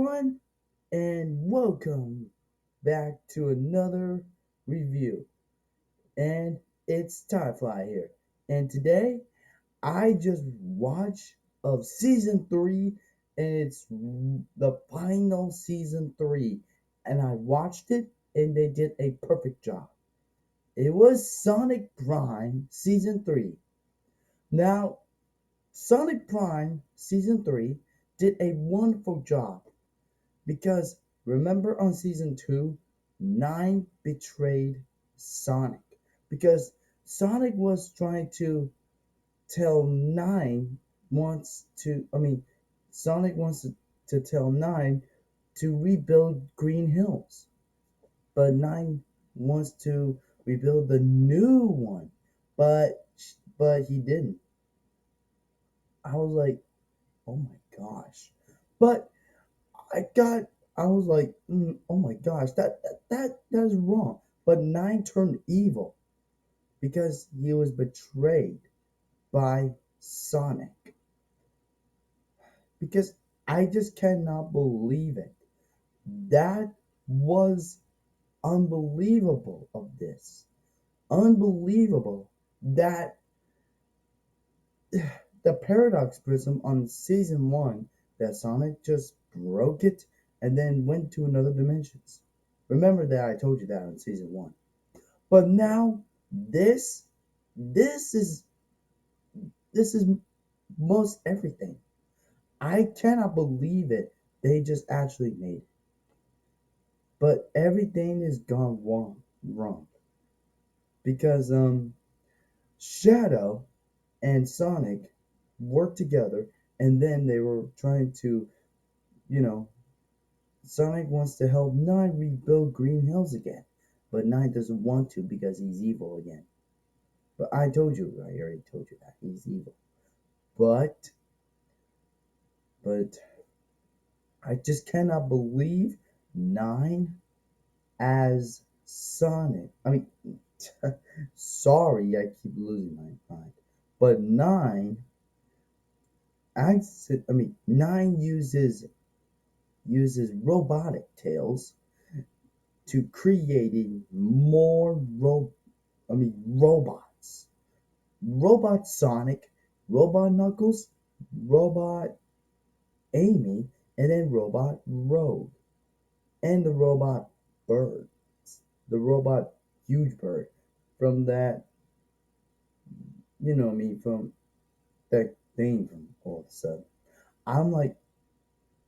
everyone, and welcome back to another review. And it's Tyfly here. And today, I just watched of season three, and it's the final season three. And I watched it, and they did a perfect job. It was Sonic Prime season three. Now, Sonic Prime season three did a wonderful job. Because remember on season two, Nine betrayed Sonic. Because Sonic was trying to tell Nine wants to, I mean, Sonic wants to tell Nine to rebuild Green Hills. But Nine wants to rebuild the new one. But he didn't. I was like, oh my gosh. But I got I was like, oh my gosh, that is wrong. But Nine turned evil because he was betrayed by Sonic. Because I just cannot believe it. That was unbelievable of this. Unbelievable that the paradox prism on season one that Sonic just broke it and then went to another dimensions. Remember that I told you that on season one. But now this this is this is most everything. I cannot believe it. They just actually made it. But everything is gone wrong. Because Shadow and Sonic worked together and then they were trying to, you know, Sonic wants to help Nine rebuild Green Hills again. But Nine doesn't want to because he's evil again. But I told you, I already told you that he's evil. But but I just cannot believe Nine as Sonic. I mean, sorry, I keep losing my mind. But Nine uses robotic tails to creating more robots. Robot Sonic, Robot Knuckles, Robot Amy, and then Robot Rogue, and the Robot Bird, the Robot Huge Bird, from that, from that thing from all of a sudden. I'm like,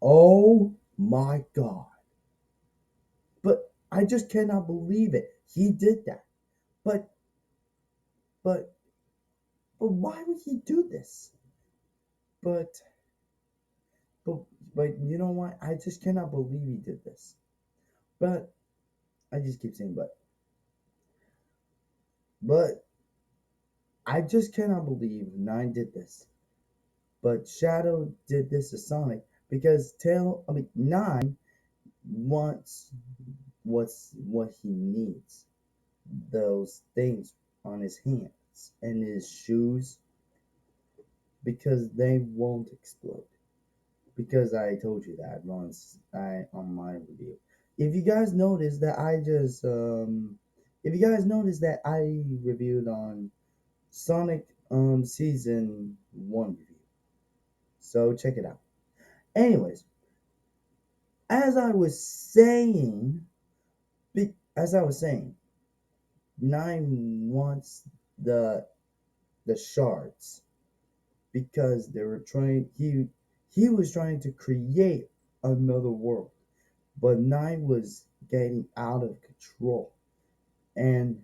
oh my god. But I just cannot believe it. He did that. But but but why would he do this? But but but you know what? I just cannot believe he did this. But I just keep saying but I just cannot believe Nine did this. But Shadow did this to Sonic because Nine wants what he needs. Those things on his hands and his shoes because they won't explode. Because I told you that once on my review. If you guys noticed that if you guys noticed that I reviewed on Sonic season one review. So check it out. Anyways, as I was saying, as I was saying, Nine wants the the shards because they were trying. He was trying to create another world, but Nine was getting out of control, and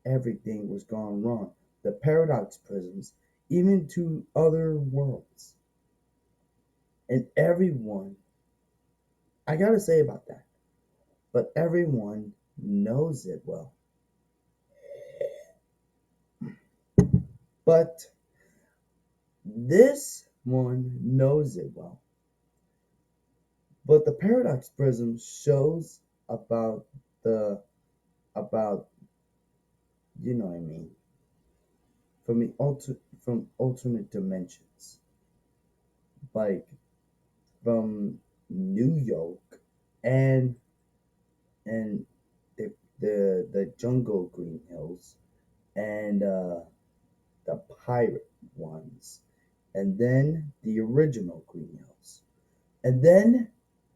everything was gone wrong. The paradox prisms, even to other worlds, and everyone. I gotta say about that, but everyone knows it well. But this one knows it well. But the paradox prism shows about the about what I mean from from alternate dimensions, like from New York, and and the the jungle Green Hills, and the pirate ones, and then the original Green Hills. And then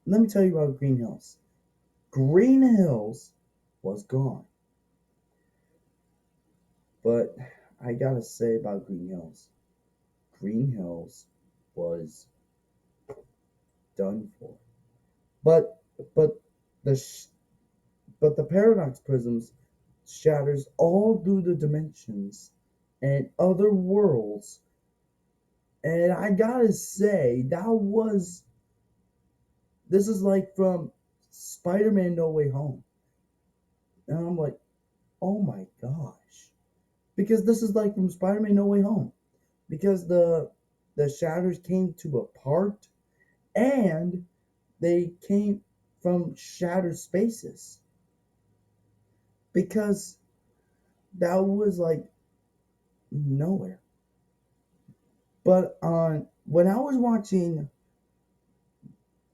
let me tell you about Green Hills. Green Hills was gone. But I gotta say about Green Hills, Green Hills was done for. But but the but the paradox prisms shatters all through the dimensions and other worlds. And I gotta say, this is like from Spider-Man No Way Home. And I'm like, oh my gosh. Because this is like from Spider-Man No Way Home. Because the shatters came to apart, and they came from shattered spaces. Because that was like nowhere. But on when I was watching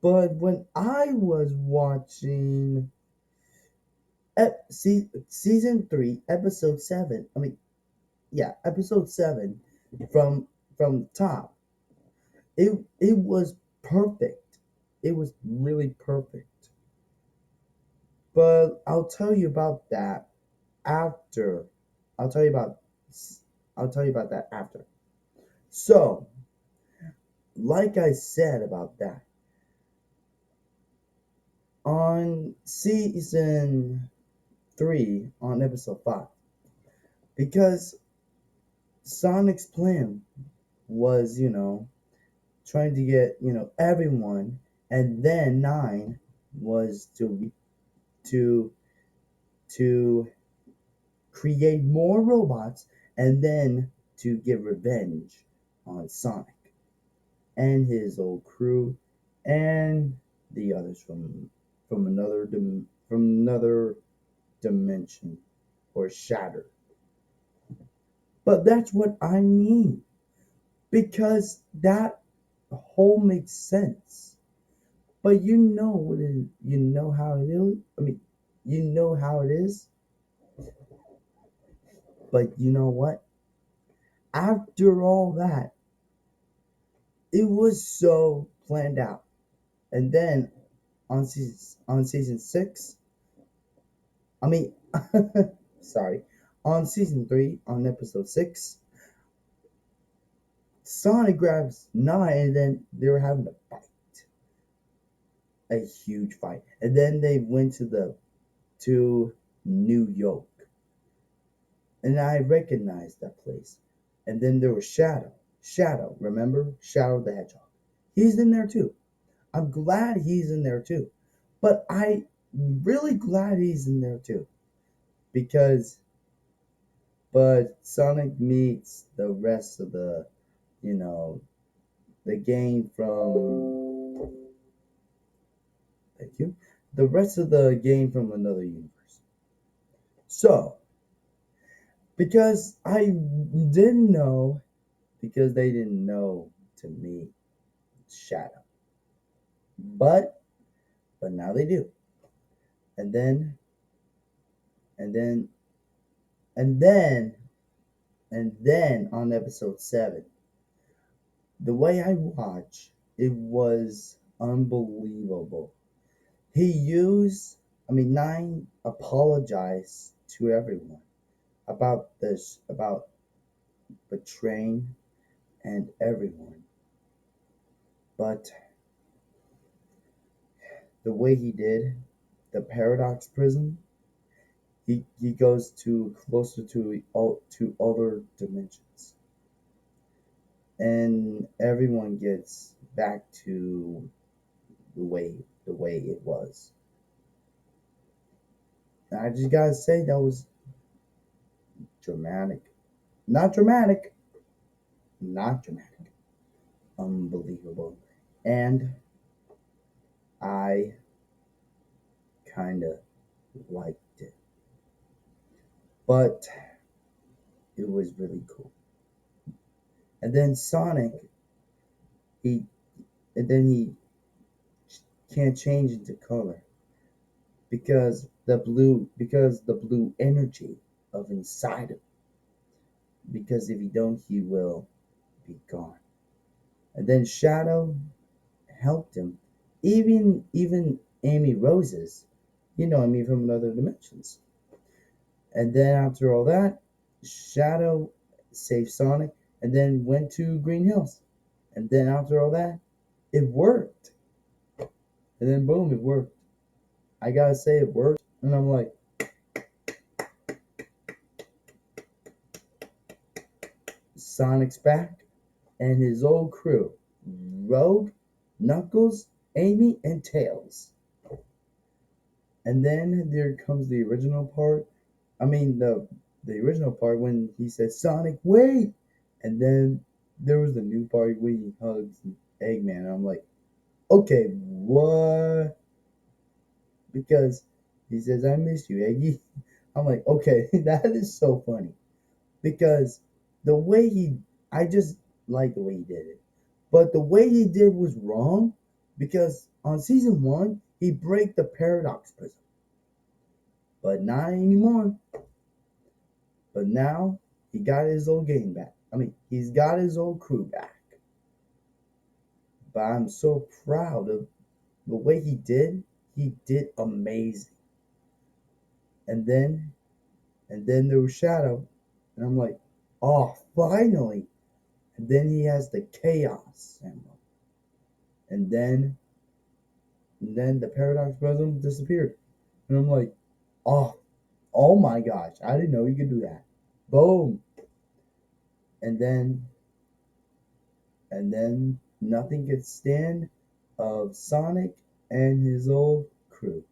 but when I was watching season 3, episode 7, yeah, episode 7 from the top, it was perfect. It was really perfect. But after. I'll tell you about I'll tell you about that after. So, like I said about that, on season 3, on episode 5, because Sonic's plan was, trying to get, everyone, and then 9 was to to create more robots, and then to get revenge on Sonic and his old crew and the others from another dimension or shatter. But that's what I mean, because that whole makes sense. But you know how it is. You know how it is. But you know what? After all that, it was so planned out. And then on season 6, I mean, sorry, on season 3, on episode 6, Sonic grabs 9, and then they were having a fight, a huge fight, and then they went to New York, and I recognized that place. And then there was Shadow, remember Shadow the Hedgehog? He's in there too. I'm glad he's in there too, but I really glad he's in there too, because but Sonic meets the rest of you know the game from thank you the rest of the game from another universe. So because I didn't know, because they didn't know to me Shadow, but now they do. And then and then and then and then on episode 7, the way I watch it was unbelievable. He used, 9 apologized to everyone about this, about betraying and everyone. But the way he did, the paradox prism, he goes to closer to other dimensions, and everyone gets back to the way it was. And I just gotta say that was dramatic, not dramatic, not dramatic, unbelievable, and I kind of liked it, but it was really cool. And then Sonic, he, and then he can't change into color because the blue energy of inside him. Because if you don't, he will be gone. And then Shadow helped him. Even Amy Roses, I mean from another dimensions. And then after all that, Shadow saved Sonic and then went to Green Hills. And then after all that, it worked. And then boom, it worked. I gotta say it worked. And I'm like, Sonic's back and his old crew. Rogue, Knuckles, Amy, and Tails. And then there comes the original part. I mean the original part when he says, Sonic, wait! And then there was the new part when he hugs Eggman. And I'm like, okay, what? Because he says, I miss you, Eggy. I'm like, okay, that is so funny. Because the way I just like the way he did it. But the way he did was wrong because on season one, he break the paradox prism. But not anymore. But now he got his old game back. I mean, he's got his old crew back. But I'm so proud of the way he did. He did amazing. And then there was Shadow, and I'm like, oh, finally. And then he has the chaos symbol. And then the paradox prism disappeared. And I'm like, oh, oh my gosh, I didn't know you could do that. Boom. And then nothing could stand of Sonic and his old crew.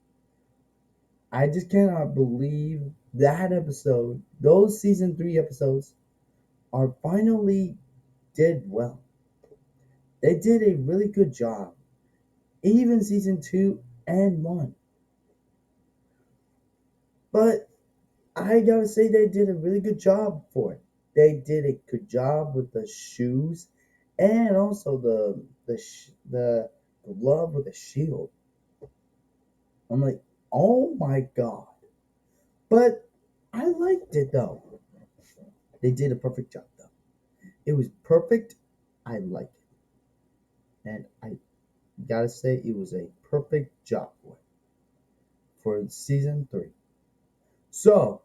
I just cannot believe that episode, those season 3 episodes are finally did well. They did a really good job. Even season 2 and 1. But I gotta say they did a really good job for it. They did a good job with the shoes and also the glove with the shield. I'm like, oh my god! But I liked it though. They did a perfect job though. It was perfect. I liked it, and I gotta say it was a perfect job for season 3. So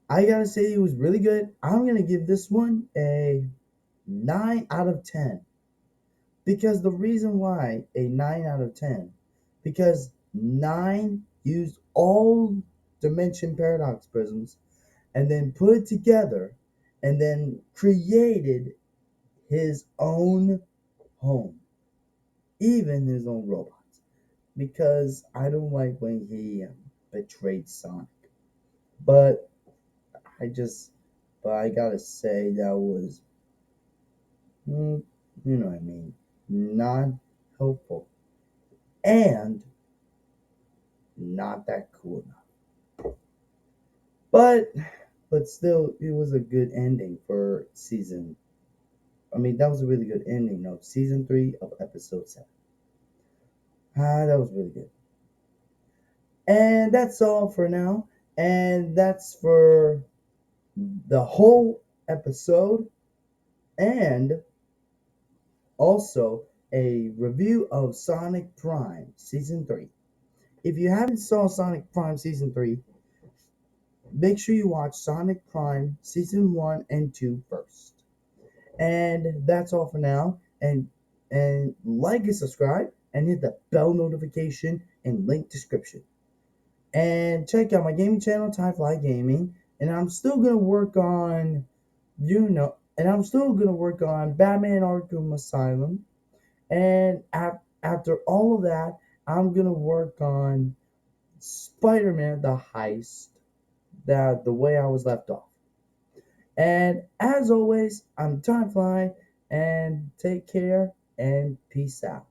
I gotta say it was really good. I'm gonna give this one a 9 out of 10. Because the reason why a 9 out of 10, because 9 used all dimension paradox prisms and then put it together and then created his own home, even his own robots. Because I don't like when he betrayed Sonic. But I just, but I gotta say that was, you know what I mean, not helpful and not that cool enough. But still, it was a good ending for season. I mean, that was a really good ending of season 3 of episode 7. That was really good. And that's all for now. And that's for the whole episode. And also a review of Sonic Prime Season 3. If you haven't saw Sonic Prime Season 3, make sure you watch Sonic Prime Season 1 and 2 first. And that's all for now. And like and subscribe and hit the bell notification and link description. And check out my gaming channel, Tyfly Gaming. And I'm still gonna work on Batman Arkham Asylum. And after all of that, I'm gonna work on Spider-Man the Heist, that the way I was left off. And as always, I'm Timefly, and take care and peace out.